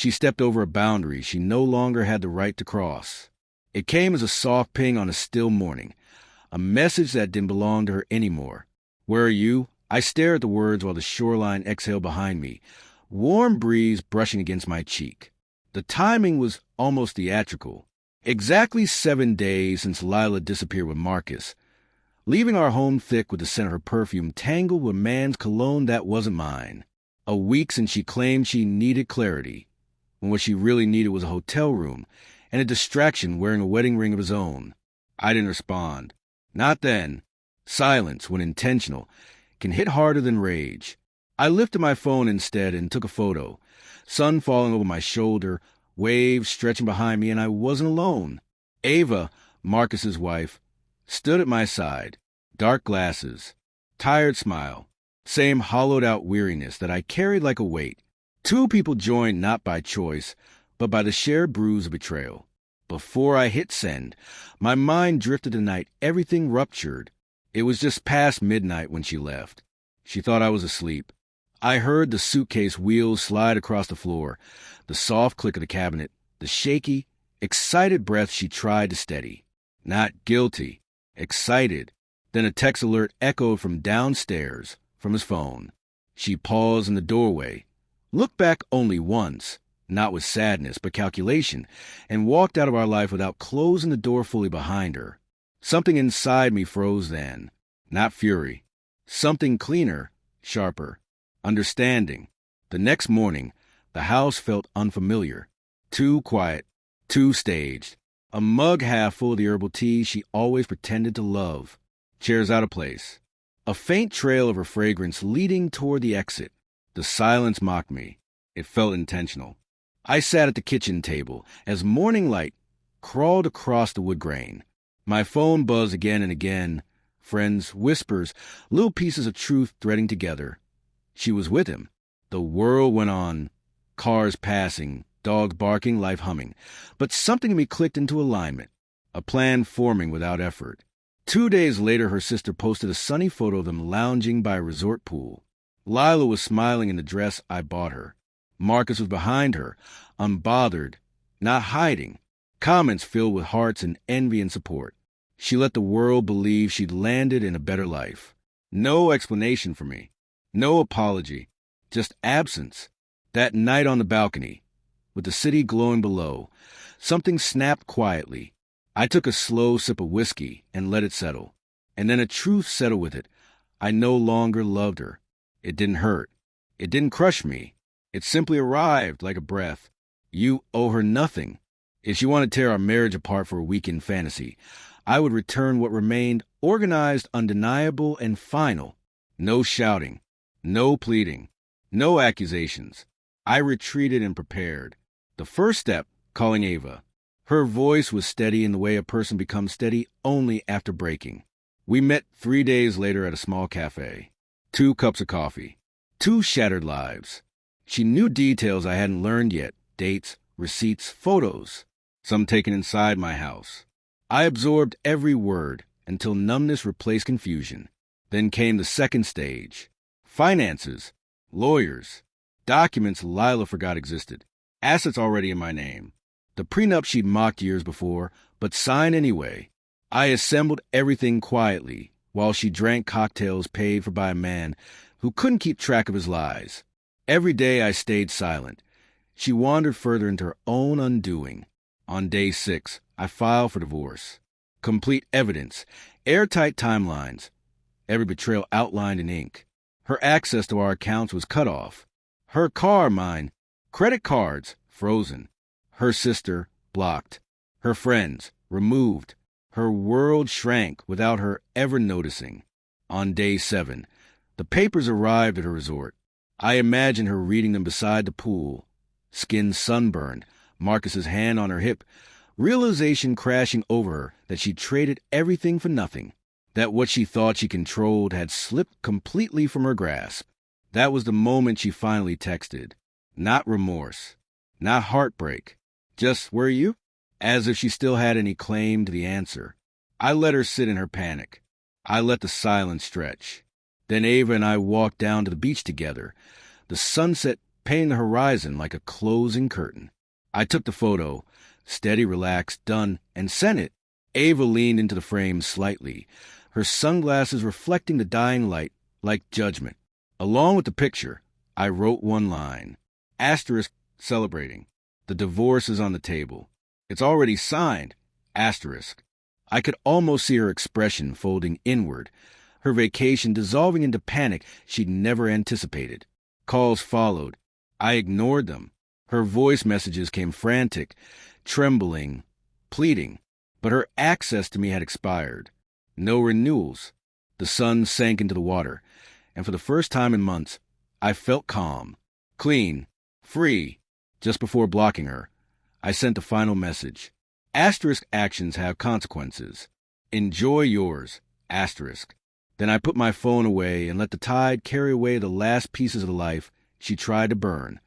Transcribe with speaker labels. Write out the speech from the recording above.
Speaker 1: She stepped over a boundary she no longer had the right to cross. It came as a soft ping on a still morning, a message that didn't belong to her anymore. "Where are you?" I stared at the words while the shoreline exhaled behind me, warm breeze brushing against my cheek. The timing was almost theatrical. Exactly 7 days since Lila disappeared with Marcus, leaving our home thick with the scent of her perfume tangled with a man's cologne that wasn't mine. A week since she claimed she needed clarity, when what she really needed was a hotel room and a distraction wearing a wedding ring of his own. I didn't respond. Not then. Silence, when intentional, can hit harder than rage. I lifted my phone instead and took a photo. Sun falling over my shoulder, waves stretching behind me, and I wasn't alone. Ava, Marcus's wife, stood at my side, dark glasses, tired smile, same hollowed-out weariness that I carried like a weight. Two people joined not by choice, but by the shared bruise of betrayal. Before I hit send, my mind drifted to the night everything ruptured. It was just past midnight when she left. She thought I was asleep. I heard the suitcase wheels slide across the floor, the soft click of the cabinet, the shaky, excited breath she tried to steady. Not guilty, excited. Then a text alert echoed from downstairs, from his phone. She paused in the doorway, looked back only once, not with sadness but calculation, and walked out of our life without closing the door fully behind her. Something inside me froze then. Not fury. Something cleaner, sharper. Understanding. The next morning, the house felt unfamiliar. Too quiet. Too staged. A mug half full of the herbal tea she always pretended to love. Chairs out of place. A faint trail of her fragrance leading toward the exit. The silence mocked me. It felt intentional. I sat at the kitchen table as morning light crawled across the wood grain. My phone buzzed again and again. Friends, whispers, little pieces of truth threading together. She was with him. The world went on. Cars passing, dogs barking, life humming. But something in me clicked into alignment. A plan forming without effort. 2 days later, her sister posted a sunny photo of them lounging by a resort pool. Lila was smiling in the dress I bought her. Marcus was behind her, unbothered, not hiding. Comments filled with hearts and envy and support. She let the world believe she'd landed in a better life. No explanation for me. No apology. Just absence. That night on the balcony, with the city glowing below, something snapped quietly. I took a slow sip of whiskey and let it settle. And then a truth settled with it. I no longer loved her. It didn't hurt. It didn't crush me. It simply arrived like a breath. You owe her nothing. If she wanted to tear our marriage apart for a weekend fantasy, I would return what remained organized, undeniable, and final. No shouting. No pleading. No accusations. I retreated and prepared. The first step, calling Ava. Her voice was steady in the way a person becomes steady only after breaking. We met 3 days later at a small cafe. 2 cups of coffee. 2 shattered lives. She knew details I hadn't learned yet. Dates, receipts, photos. Some taken inside my house. I absorbed every word until numbness replaced confusion. Then came the second stage. Finances. Lawyers. Documents Lila forgot existed. Assets already in my name. The prenup she'd mocked years before, but signed anyway. I assembled everything quietly, while she drank cocktails paid for by a man who couldn't keep track of his lies. Every day I stayed silent. She wandered further into her own undoing. On day 6, I filed for divorce. Complete evidence, airtight timelines, every betrayal outlined in ink. Her access to our accounts was cut off. Her car, mine. Credit cards, frozen. Her sister, blocked. Her friends, removed. Her world shrank without her ever noticing. On day 7, the papers arrived at her resort. I imagined her reading them beside the pool. Skin sunburned, Marcus's hand on her hip. Realization crashing over her that she traded everything for nothing. That what she thought she controlled had slipped completely from her grasp. That was the moment she finally texted. Not remorse. Not heartbreak. Just, where are you? As if she still had any claim to the answer. I let her sit in her panic. I let the silence stretch. Then Ava and I walked down to the beach together. The sunset painting the horizon like a closing curtain. I took the photo, steady, relaxed, done, and sent it. Ava leaned into the frame slightly, her sunglasses reflecting the dying light like judgment. Along with the picture, I wrote one line. Asterisk celebrating. The divorce is on the table. It's already signed. Asterisk. I could almost see her expression folding inward, her vacation dissolving into panic she'd never anticipated. Calls followed. I ignored them. Her voice messages came frantic, trembling, pleading. But her access to me had expired. No renewals. The sun sank into the water, and for the first time in months, I felt calm, clean, free. Just before blocking her, I sent the final message. Asterisk actions have consequences. Enjoy yours. Asterisk. Then I put my phone away and let the tide carry away the last pieces of the life she tried to burn.